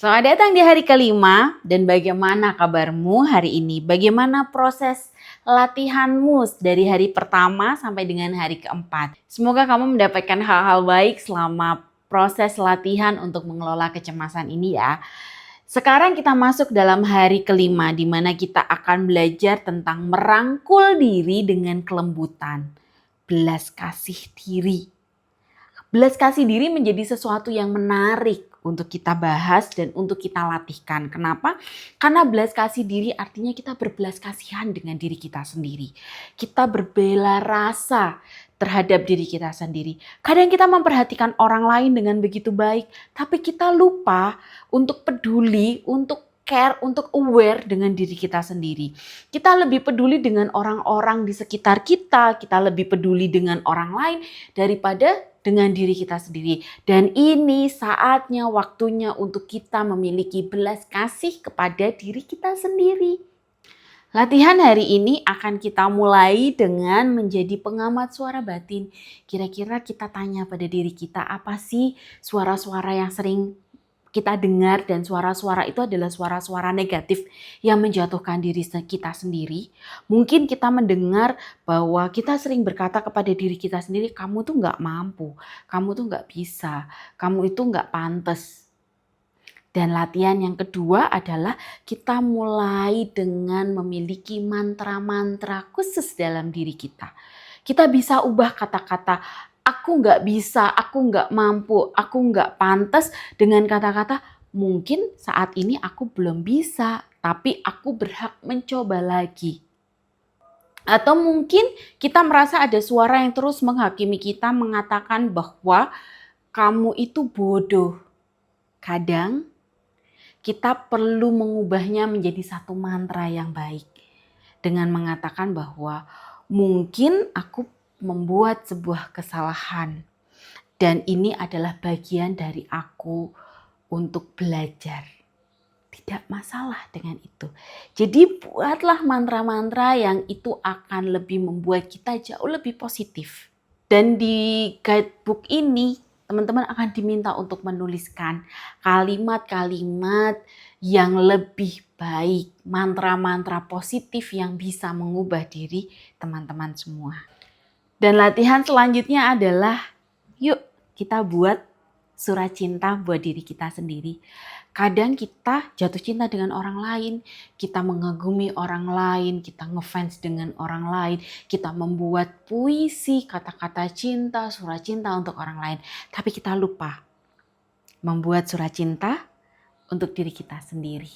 Selamat datang di hari kelima dan bagaimana kabarmu hari ini? Bagaimana proses latihanmu dari hari pertama sampai dengan hari keempat? Semoga kamu mendapatkan hal-hal baik selama proses latihan untuk mengelola kecemasan ini ya. Sekarang kita masuk dalam hari kelima di mana kita akan belajar tentang merangkul diri dengan kelembutan. Belas kasih diri. Belas kasih diri menjadi sesuatu yang menarik untuk kita bahas dan untuk kita latihkan. Kenapa? Karena belas kasih diri artinya kita berbelas kasihan dengan diri kita sendiri. Kita berbela rasa terhadap diri kita sendiri. Kadang kita memperhatikan orang lain dengan begitu baik, tapi kita lupa untuk peduli, untuk care, untuk aware dengan diri kita sendiri. Kita lebih peduli dengan orang-orang di sekitar kita, kita lebih peduli dengan orang lain daripada dengan diri kita sendiri. Dan ini saatnya, waktunya untuk kita memiliki belas kasih kepada diri kita sendiri. Latihan hari ini akan kita mulai dengan menjadi pengamat suara batin. Kira-kira kita tanya pada diri kita, apa sih suara-suara yang sering kita dengar, dan suara-suara itu adalah suara-suara negatif yang menjatuhkan diri kita sendiri. Mungkin kita mendengar bahwa kita sering berkata kepada diri kita sendiri, kamu tuh gak mampu, kamu tuh gak bisa, kamu itu gak pantas. Dan latihan yang kedua adalah kita mulai dengan memiliki mantra-mantra khusus dalam diri kita. Kita bisa ubah kata-kata aku gak bisa, aku gak mampu, aku gak pantas dengan kata-kata mungkin saat ini aku belum bisa, tapi aku berhak mencoba lagi. Atau mungkin kita merasa ada suara yang terus menghakimi kita mengatakan bahwa kamu itu bodoh. Kadang kita perlu mengubahnya menjadi satu mantra yang baik dengan mengatakan bahwa mungkin aku membuat sebuah kesalahan dan ini adalah bagian dari aku untuk belajar. Tidak masalah dengan itu. Jadi buatlah mantra-mantra yang itu akan lebih membuat kita jauh lebih positif. Dan di guidebook ini teman-teman akan diminta untuk menuliskan kalimat-kalimat yang lebih baik, mantra-mantra positif yang bisa mengubah diri teman-teman semua. Dan latihan selanjutnya adalah yuk kita buat surat cinta buat diri kita sendiri. Kadang kita jatuh cinta dengan orang lain, kita mengagumi orang lain, kita ngefans dengan orang lain, kita membuat puisi, kata-kata cinta, surat cinta untuk orang lain. Tapi kita lupa membuat surat cinta untuk diri kita sendiri.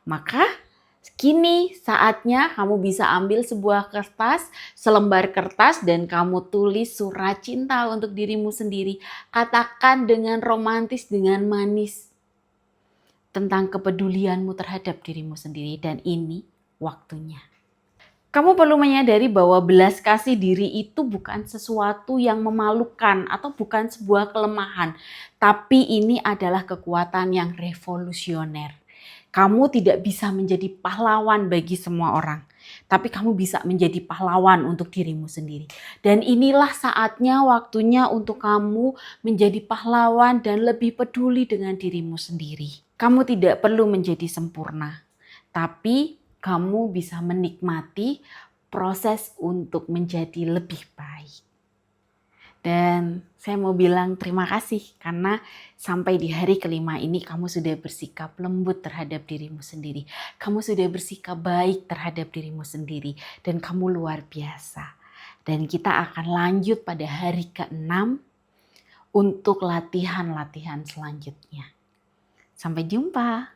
Maka kini saatnya kamu bisa ambil sebuah kertas, selembar kertas dan kamu tulis surat cinta untuk dirimu sendiri. Katakan dengan romantis, dengan manis tentang kepedulianmu terhadap dirimu sendiri dan ini waktunya. Kamu perlu menyadari bahwa belas kasih diri itu bukan sesuatu yang memalukan atau bukan sebuah kelemahan, tapi ini adalah kekuatan yang revolusioner. Kamu tidak bisa menjadi pahlawan bagi semua orang, tapi kamu bisa menjadi pahlawan untuk dirimu sendiri. Dan inilah saatnya, waktunya untuk kamu menjadi pahlawan dan lebih peduli dengan dirimu sendiri. Kamu tidak perlu menjadi sempurna, tapi kamu bisa menikmati proses untuk menjadi lebih baik. Dan saya mau bilang terima kasih karena sampai di hari kelima ini kamu sudah bersikap lembut terhadap dirimu sendiri. Kamu sudah bersikap baik terhadap dirimu sendiri dan kamu luar biasa. Dan kita akan lanjut pada hari ke-6 untuk latihan-latihan selanjutnya. Sampai jumpa.